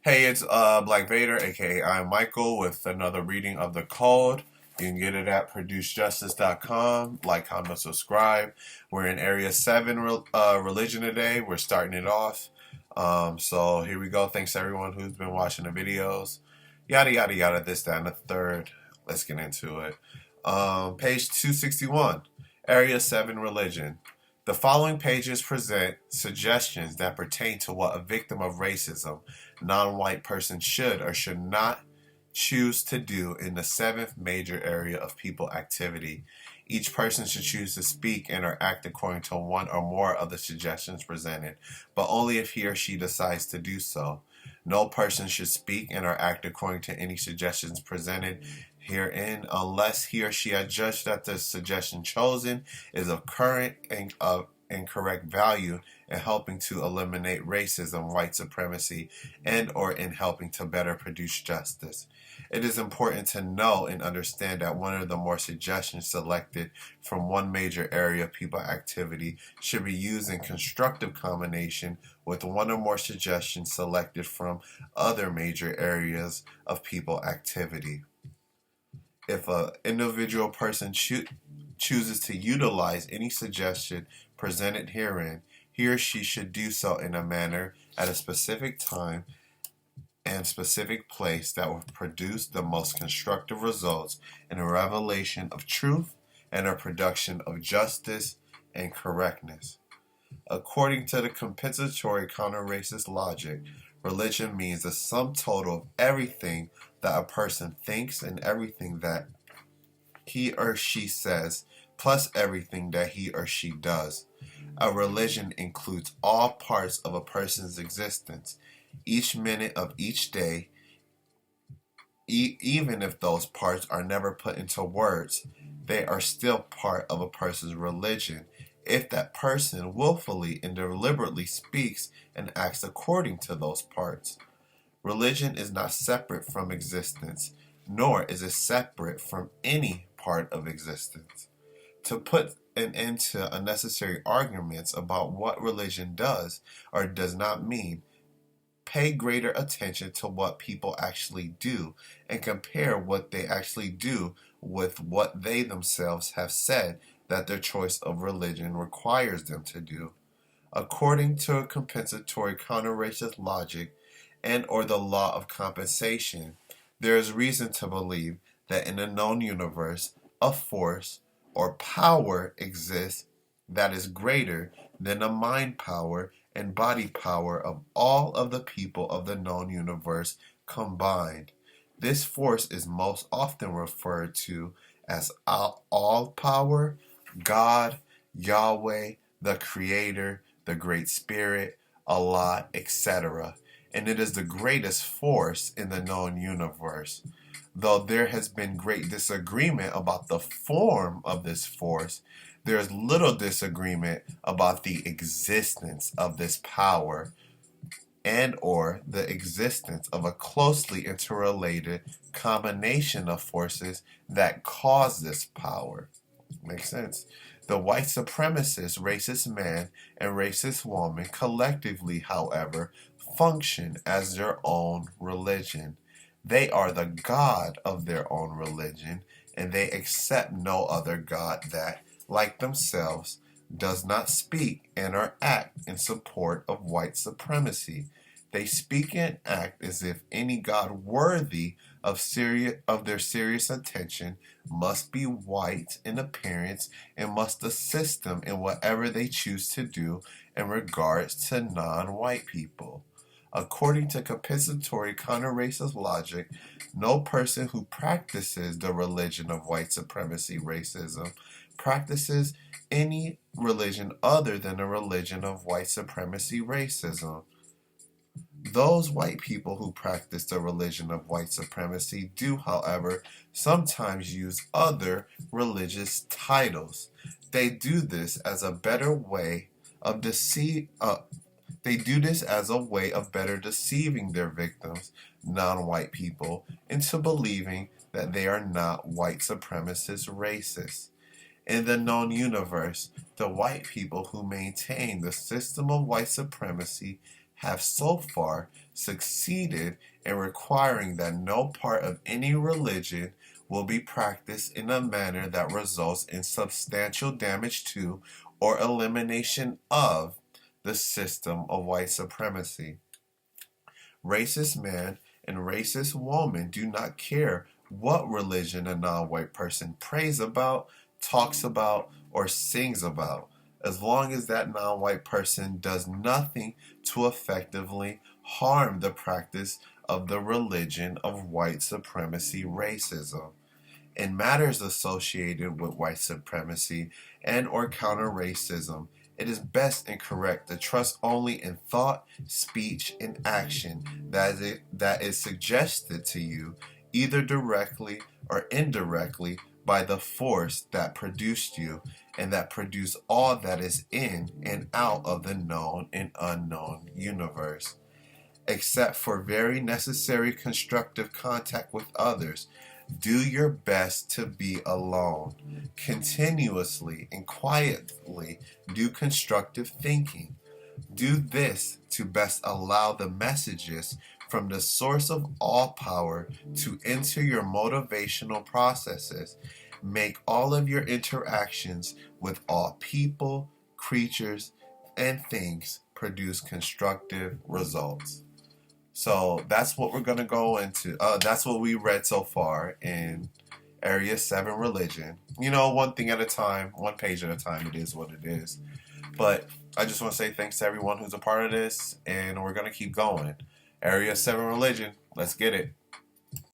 Hey, it's Black Vader, aka I'm Michael, with another reading of the code. You can get it at producejustice.com. Like, comment, subscribe. We're in Area 7 religion today. We're starting it off. So here we go. Thanks to everyone who's been watching the videos. Yada, yada, yada, this, that, and the third. Let's get into it. Page 261, Area 7 religion. The following pages present suggestions that pertain to what a victim of racism, non-white person should or should not choose to do in the seventh major area of people activity. Each person should choose to speak and or act according to one or more of the suggestions presented, but only if he or she decides to do so. No person should speak and or act according to any suggestions presented herein unless he or she has judged that the suggestion chosen is of current and correct value in helping to eliminate racism, white supremacy, and or in helping to better produce justice. It is important to know and understand that one or the more suggestions selected from one major area of people activity should be used in constructive combination with one or more suggestions selected from other major areas of people activity. If an individual person chooses to utilize any suggestion presented herein, he or she should do so in a manner at a specific time and specific place that will produce the most constructive results in a revelation of truth and a production of justice and correctness. According to the compensatory counter-racist logic, religion means the sum total of everything that a person thinks and everything that he or she says, plus everything that he or she does. A religion includes all parts of a person's existence, each minute of each day, even if those parts are never put into words. They are still part of a person's religion if that person willfully and deliberately speaks and acts according to those parts. Religion is not separate from existence, nor is it separate from any part of existence. To put an end to unnecessary arguments about what religion does or does not mean, pay greater attention to what people actually do and compare what they actually do with what they themselves have said that their choice of religion requires them to do. According to a compensatory counter-racist logic and or the law of compensation, there is reason to believe that in a known universe, a force or power exists that is greater than the mind power and body power of all of the people of the known universe combined. This force is most often referred to as all power, God, Yahweh, the Creator, the Great Spirit, Allah, etc. And it is the greatest force in the known universe. Though there has been great disagreement about the form of this force, there is little disagreement about the existence of this power and or the existence of a closely interrelated combination of forces that cause this power. Makes sense? The white supremacist, racist man and racist woman collectively, however, function as their own religion. They are the God of their own religion, and they accept no other God that, like themselves, does not speak and or act in support of white supremacy. They speak and act as if any God worthy of their serious attention must be white in appearance and must assist them in whatever they choose to do in regards to non-white people. According to compensatory counter-racist logic, no person who practices the religion of white supremacy racism practices any religion other than the religion of white supremacy racism. Those white people who practice the religion of white supremacy do, however, sometimes use other religious titles. They do this as a better way of better deceiving their victims, non-white people, into believing that they are not white supremacist racists. In the known universe, the white people who maintain the system of white supremacy have so far succeeded in requiring that no part of any religion will be practiced in a manner that results in substantial damage to or elimination of the system of white supremacy. Racist man and racist woman do not care what religion a non-white person prays about, talks about, or sings about, as long as that non-white person does nothing to effectively harm the practice of the religion of white supremacy racism. In matters associated with white supremacy and or counter-racism, it is best and correct to trust only in thought, speech, and action that is suggested to you either directly or indirectly by the force that produced you and that produced all that is in and out of the known and unknown universe. Except for very necessary constructive contact with others, do your best to be alone. Continuously and quietly do constructive thinking. Do this to best allow the messages from the source of all power to enter your motivational processes. Make all of your interactions with all people, creatures, and things produce constructive results. So that's what we're going to go into. That's what we read so far in Area 7 Religion. You know, one thing at a time, one page at a time, it is what it is. But I just want to say thanks to everyone who's a part of this, and we're going to keep going. Area 7 Religion, let's get it.